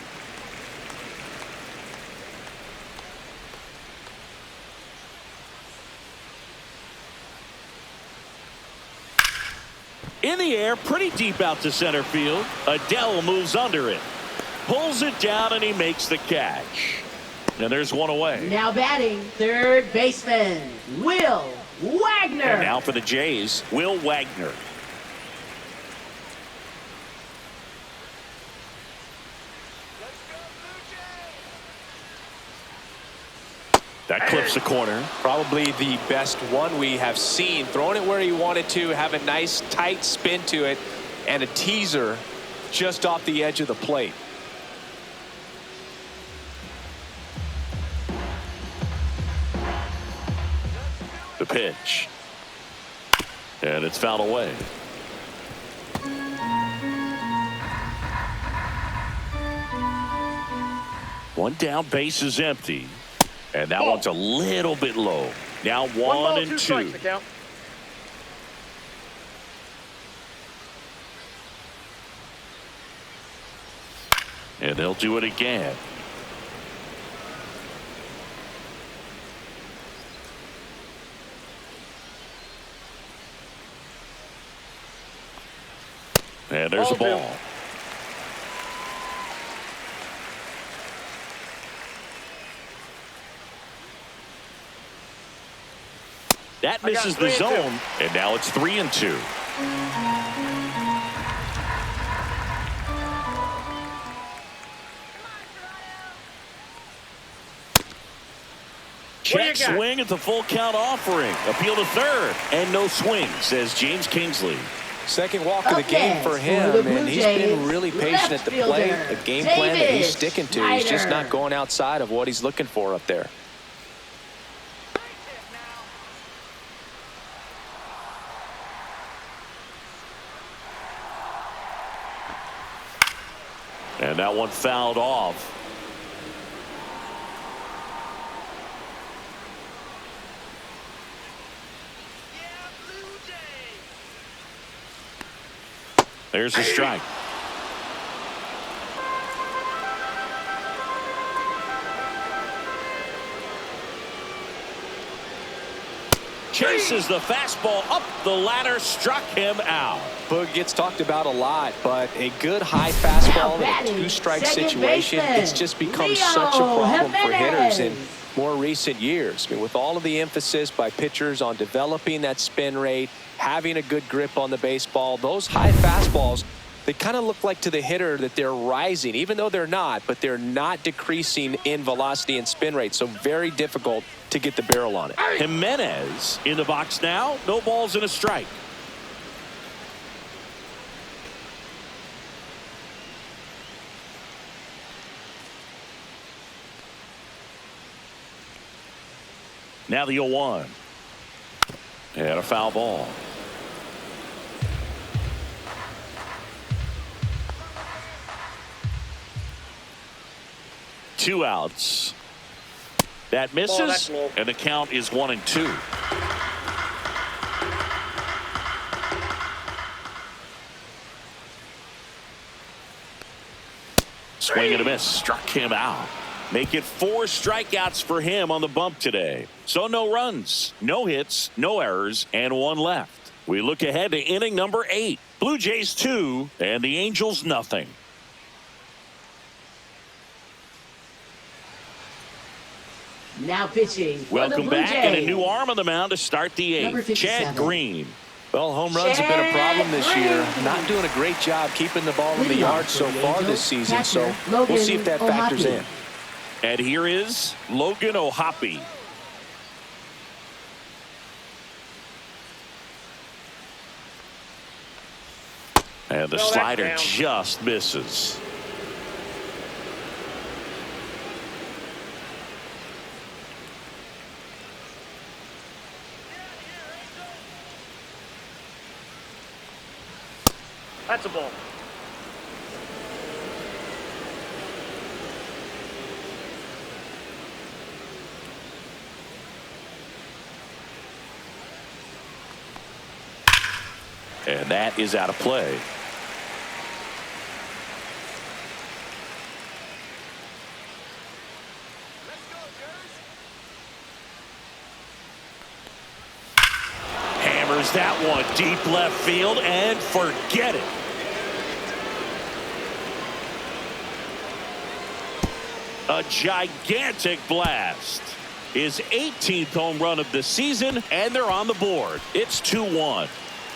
In the air, pretty deep out to center field. Adele moves under it. Pulls it down, and he makes the catch. And there's one away. Now batting, third baseman, Will Wagner. And now for the Jays, Will Wagner. That clips the corner. Probably the best one we have seen. Throwing it where he wanted to, have a nice tight spin to it, and a teaser just off the edge of the plate. The pitch. And it's fouled away. One down, base is empty. And that one's a little bit low. Now 1 and 2. Strikes, the count. And they'll do it again. And there's a ball. That misses the zone, and now it's 3 and 2. Check swing at the full count offering. Appeal to third, and no swing, says James Kingsley. Second walk of the game for him, and he's been really patient at the plate. A game plan that he's sticking to. He's just not going outside of what he's looking for up there. And that one fouled off. There's a strike. Chases the fastball up the ladder, struck him out. Boog gets talked about a lot, but a good high fastball in a two-strike situation, it's just become such a problem for hitters in more recent years. I mean, with all of the emphasis by pitchers on developing that spin rate, having a good grip on the baseball, those high fastballs, they kind of look like to the hitter that they're rising, even though they're not, but they're not decreasing in velocity and spin rate, so very difficult to get the barrel on it. Jimenez in the box now, no balls and a strike. Now the 0-1. And a foul ball. Two outs. That misses, and the count is 1 and 2. Swing and a miss, struck him out. Make it 4 strikeouts for him on the bump today. So no runs, no hits, no errors, and 1 left. We look ahead to inning number 8. Blue Jays 2 and the Angels nothing. Now pitching. Welcome back, and a new arm on the mound to start the 8th. Chad Green. Well, home runs have been a problem this year. Not doing a great job keeping the ball in the yard so far this season, so we'll see if that factors in. And here is Logan O'Hoppe. And the slider just misses. That's a ball. And that is out of play. Hammers that one deep left field and forget it. A gigantic blast. His 18th home run of the season, and they're on the board. It's 2-1.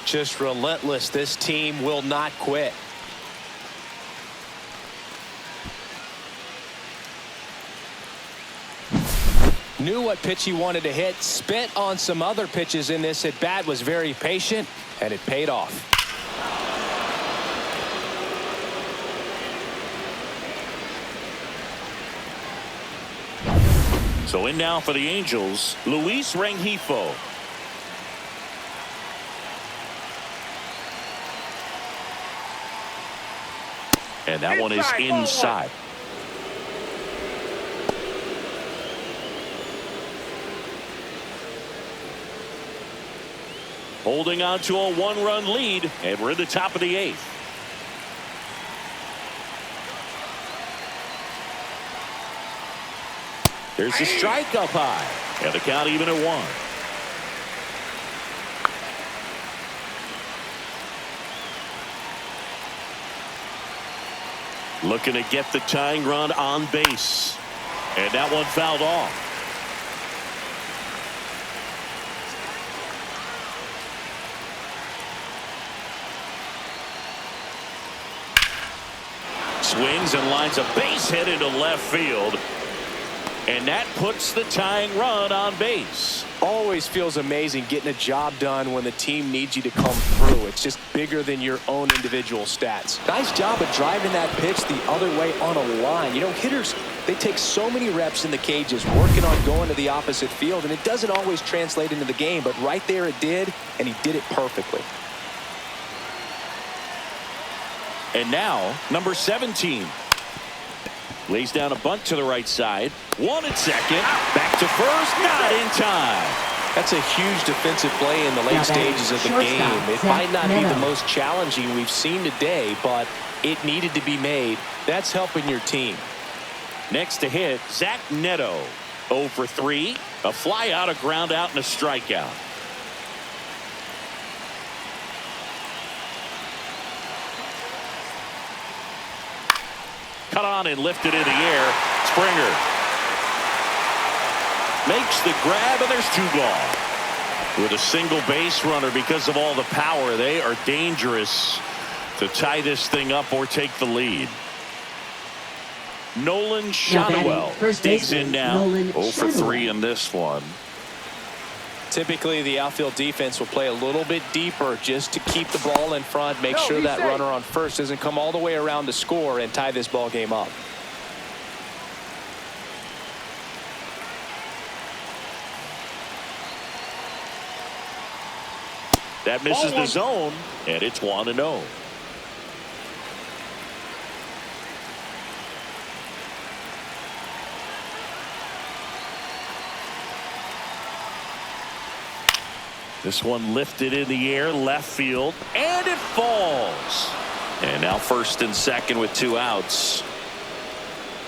Just relentless. This team will not quit. Knew what pitch he wanted to hit. Spent on some other pitches in this at bat. Was very patient, and it paid off. So in now for the Angels, Luis Rengifo. And that one is inside. Holding on to a one-run lead, and we're in the top of the 8th. There's a strike up high, and the count even at 1. Looking to get the tying run on base, and that one fouled off. Swings and lines a base hit into left field. And that puts the tying run on base. Always feels amazing getting a job done when the team needs you to come through. It's just bigger than your own individual stats. Nice job of driving that pitch the other way on a line. You know, hitters, they take so many reps in the cages working on going to the opposite field, and it doesn't always translate into the game, but right there it did, and he did it perfectly. And now, number 17. Lays down a bunt to the right side. One at second. Back to first. Not in time. That's a huge defensive play in the late stages of the game. It might not be the most challenging we've seen today, but it needed to be made. That's helping your team. Next to hit, Zach Neto. 0 for 3. A fly out, a ground out, and a strikeout. Cut on and lifted in the air. Springer makes the grab, and there's 2 gone. With a single base runner, because of all the power, they are dangerous to tie this thing up or take the lead. Nolan Shotwell digs in now. 0 for 3 in this one. Typically, the outfield defense will play a little bit deeper just to keep the ball in front, make sure that runner on first doesn't come all the way around to score and tie this ball game up. That misses the zone, and it's 1-0. This one lifted in the air, left field, and it falls. And now first and second with 2 outs.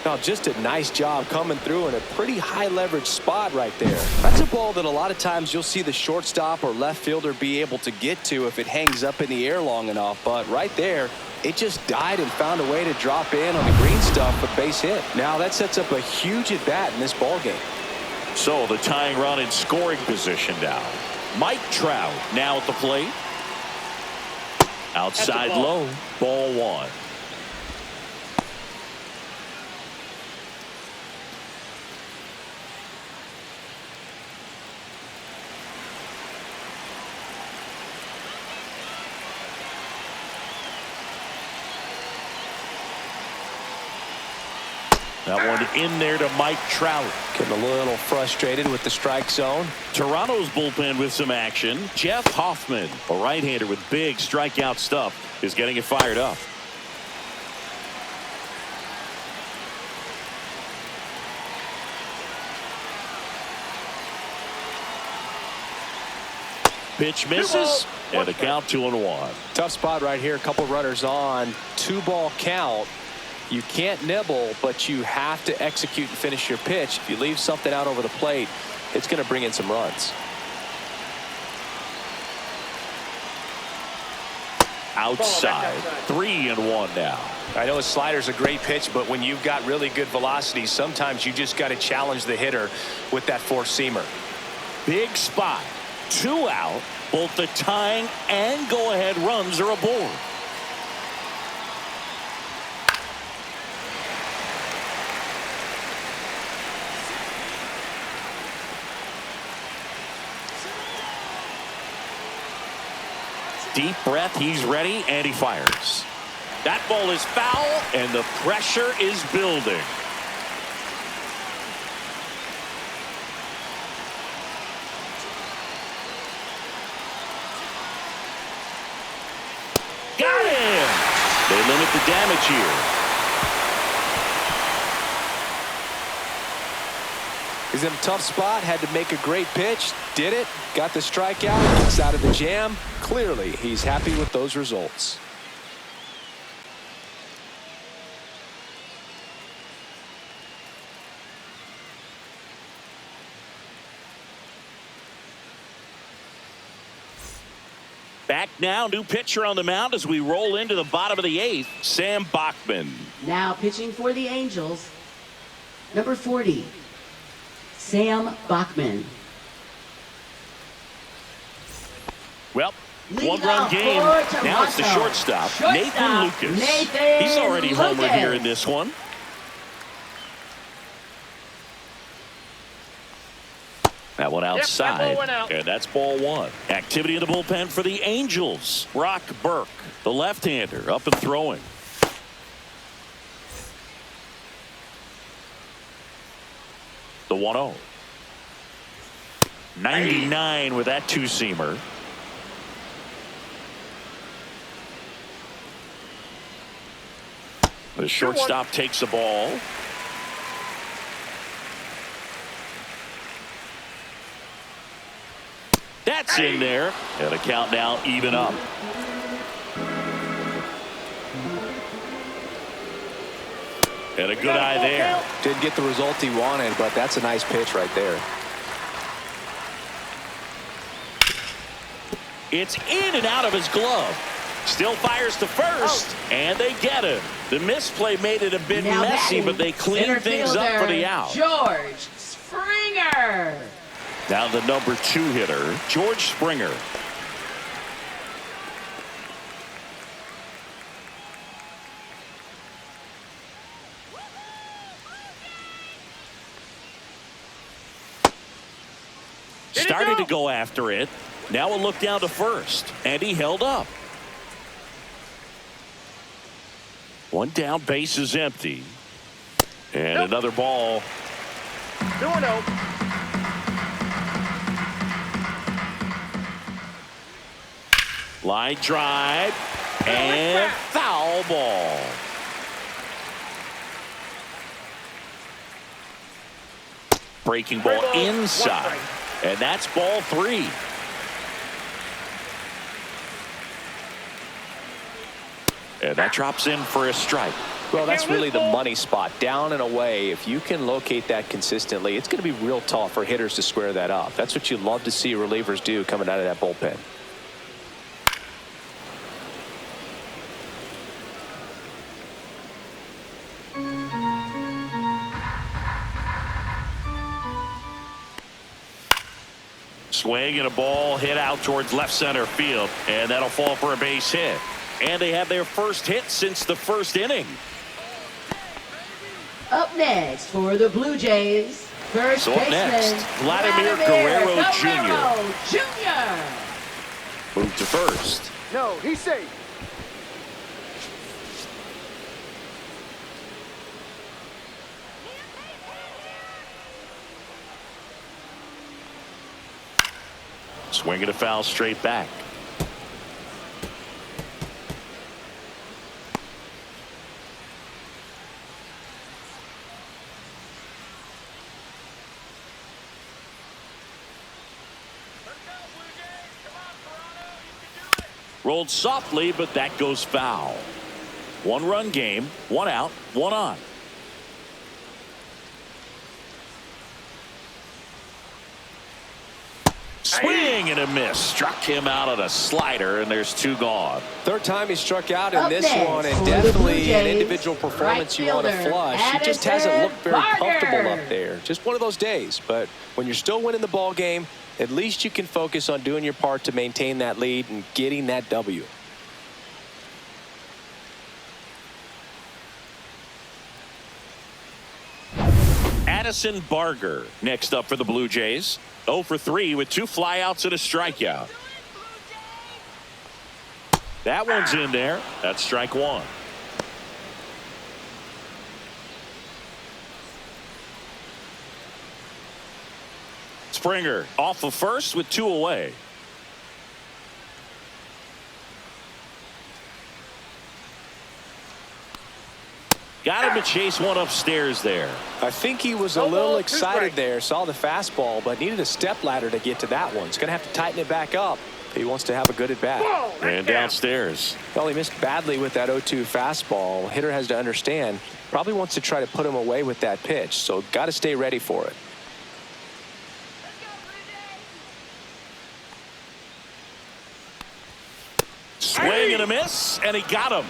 Now, just a nice job coming through in a pretty high leverage spot right there. That's a ball that a lot of times you'll see the shortstop or left fielder be able to get to if it hangs up in the air long enough. But right there, it just died and found a way to drop in on the green stuff for base hit. Now that sets up a huge at bat in this ball game. So the tying run in scoring position now. Mike Trout now at the plate. Outside low, ball 1. That one in there to Mike Trout. Getting a little frustrated with the strike zone. Toronto's bullpen with some action. Jeff Hoffman, a right-hander with big strikeout stuff, is getting it fired up. Pitch misses, and the count 2-1. Tough spot right here. A couple runners on. 2-ball count. You can't nibble, but you have to execute and finish your pitch. If you leave something out over the plate, it's going to bring in some runs. Outside. 3-1 now. I know a slider's a great pitch, but when you've got really good velocity, sometimes you just got to challenge the hitter with that four-seamer. Big spot. 2 out. Both the tying and go-ahead runs are aboard. Deep breath, he's ready, and he fires. That ball is foul, and the pressure is building. Got him! They limit the damage here. He's in a tough spot, had to make a great pitch, did it, got the strikeout, gets out of the jam. Clearly, he's happy with those results. Back now, new pitcher on the mound as we roll into the bottom of the 8th, Sam Bachman. Now pitching for the Angels, number 40, Sam Bachman. Well, Lead one-run off game. for Now it's the Toronto. shortstop, Nathan Lucas. Nathan He's already homered Lucas. here in this one. That one outside, that ball went out. and that's ball 1. Activity in the bullpen for the Angels. Brock Burke, the left-hander, up and throwing. The 1-0. 99 with that two-seamer. The shortstop takes the ball. That's in there. And a count now even up. And a good eye there. Didn't get the result he wanted, but that's a nice pitch right there. It's in and out of his glove. Still fires to first, and they get him. The misplay made it a bit Now messy, batting, but they cleaned things up for the out. George Springer. Now the number 2 hitter, George Springer. Started to go after it. Now a look down to first, and he held up. One down, base is empty. And another ball. 2-0. Line drive, and foul ball. Breaking ball inside, and that's ball 3. And that drops in for a strike. Well, that's really the money spot. Down and away, if you can locate that consistently, it's going to be real tough for hitters to square that up. That's what you love to see relievers do coming out of that bullpen. Swing and a ball hit out towards left center field, and that'll fall for a base hit. And they have their first hit since the first inning. Up next for the Blue Jays, first So up baseman next, Vladimir Guerrero Jr. Move to first. No, he's safe. Swinging a foul straight back. Rolled softly, but that goes foul. 1-run game, 1 out, 1 on. Swing and a miss. Struck him out on a slider, and there's 2 gone. Third time he struck out in Up this next one, and for the definitely Blue an Jays, individual performance you want to fielder, flush. He just hasn't Addison looked very Barker. comfortable up there. Just one of those days. But when you're still winning the ball game, at least you can focus on doing your part to maintain that lead and getting that W. Addison Barker next up for the Blue Jays. 0 for 3 with 2 flyouts and a strikeout. That one's in there. That's strike 1. Springer off of first with 2 away. Got him to chase one upstairs there. I think he was a little excited there, saw the fastball, but needed a step ladder to get to that one. He's going to have to tighten it back up if he wants to have a good at bat. And downstairs. Well, he missed badly with that 0-2 fastball. Hitter has to understand, probably wants to try to put him away with that pitch, so got to stay ready for it. Swing and a miss, and he got him.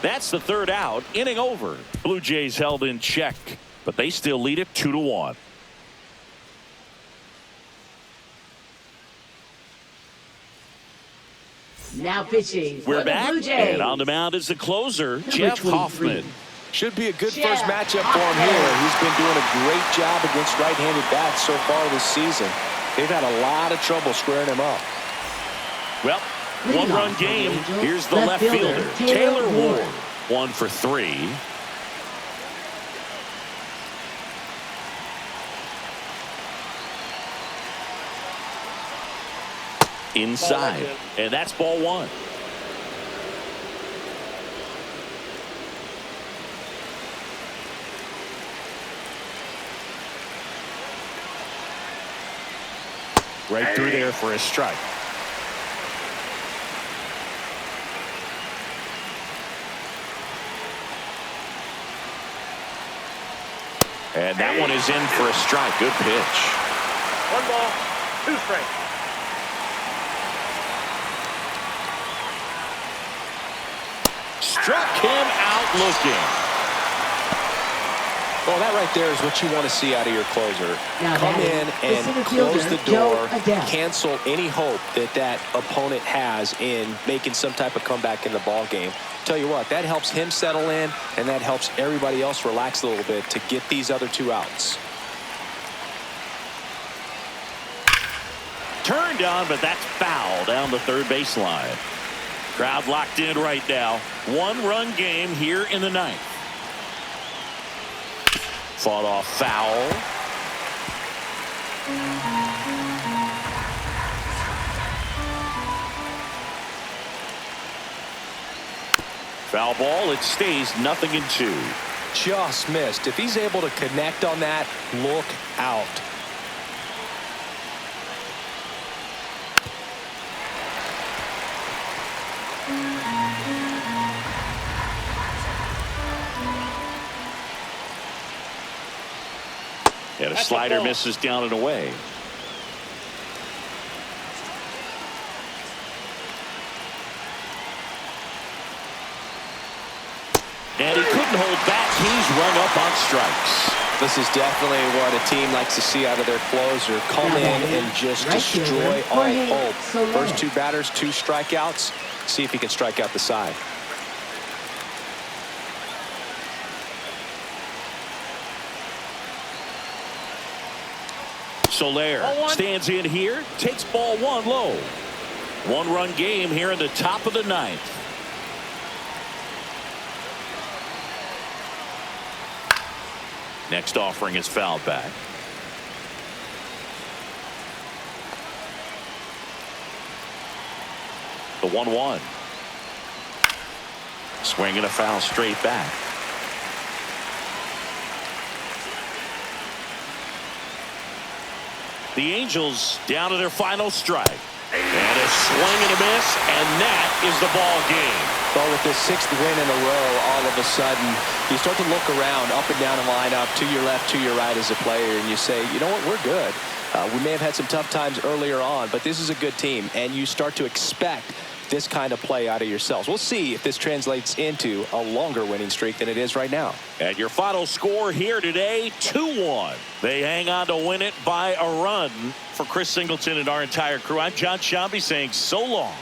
That's the 3rd out. Inning over. Blue Jays held in check, but they still lead it 2-1. Now pitching for We're the back, Blue Jays. and on the mound is the closer, Jeff 23. Hoffman. Should be a good Yeah. first matchup for him here. He's been doing a great job against right-handed bats so far this season. They've had a lot of trouble squaring him up. Well, Leading 1-run off for the game. Angels, Here's the left left fielder, fielder, Taylor Taylor Ward. Ward. 1 for 3. Inside, and that's ball 1. Right through there for a strike. And that one is in for a strike. Good pitch. 1 ball, 2 strikes. Struck him out looking. Well, that right there is what you want to see out of your closer. Now Come batting, in the and center close fielder, the door, Joe Adele. cancel any hope that that opponent has in making some type of comeback in the ball game. Tell you what, that helps him settle in, and that helps everybody else relax a little bit to get these other 2 outs. Turned on, but that's foul down the 3rd baseline. Crowd locked in right now. 1-run game here in the 9th. Fought off foul. Foul ball. It stays 0-2. Just missed. If he's able to connect on that, look out. And a slider misses down and away. And he couldn't hold back. He's rung up on strikes. This is definitely what a team likes to see out of their closer. Come in and just Right destroy fielder, all Jorge hope. Soler. First 2 batters, 2 strikeouts. See if he can strike out the side. Soler stands in here, takes ball 1 low. 1-run game here in the top of the 9th. Next offering is fouled back. The 1-1. Swinging a foul straight back. The Angels down to their final strike. And a swing and a miss, and that is the ball game. Well, with this 6th win in a row, all of a sudden, you start to look around, up and down the lineup, to your left, to your right as a player, and you say, you know what, we're good. We may have had some tough times earlier on, but this is a good team, and you start to expect this kind of play out of yourselves. We'll see if this translates into a longer winning streak than it is right now. And your final score here today, 2-1. They hang on to win it by a run. For Chris Singleton and our entire crew, I'm John Shambi saying so long.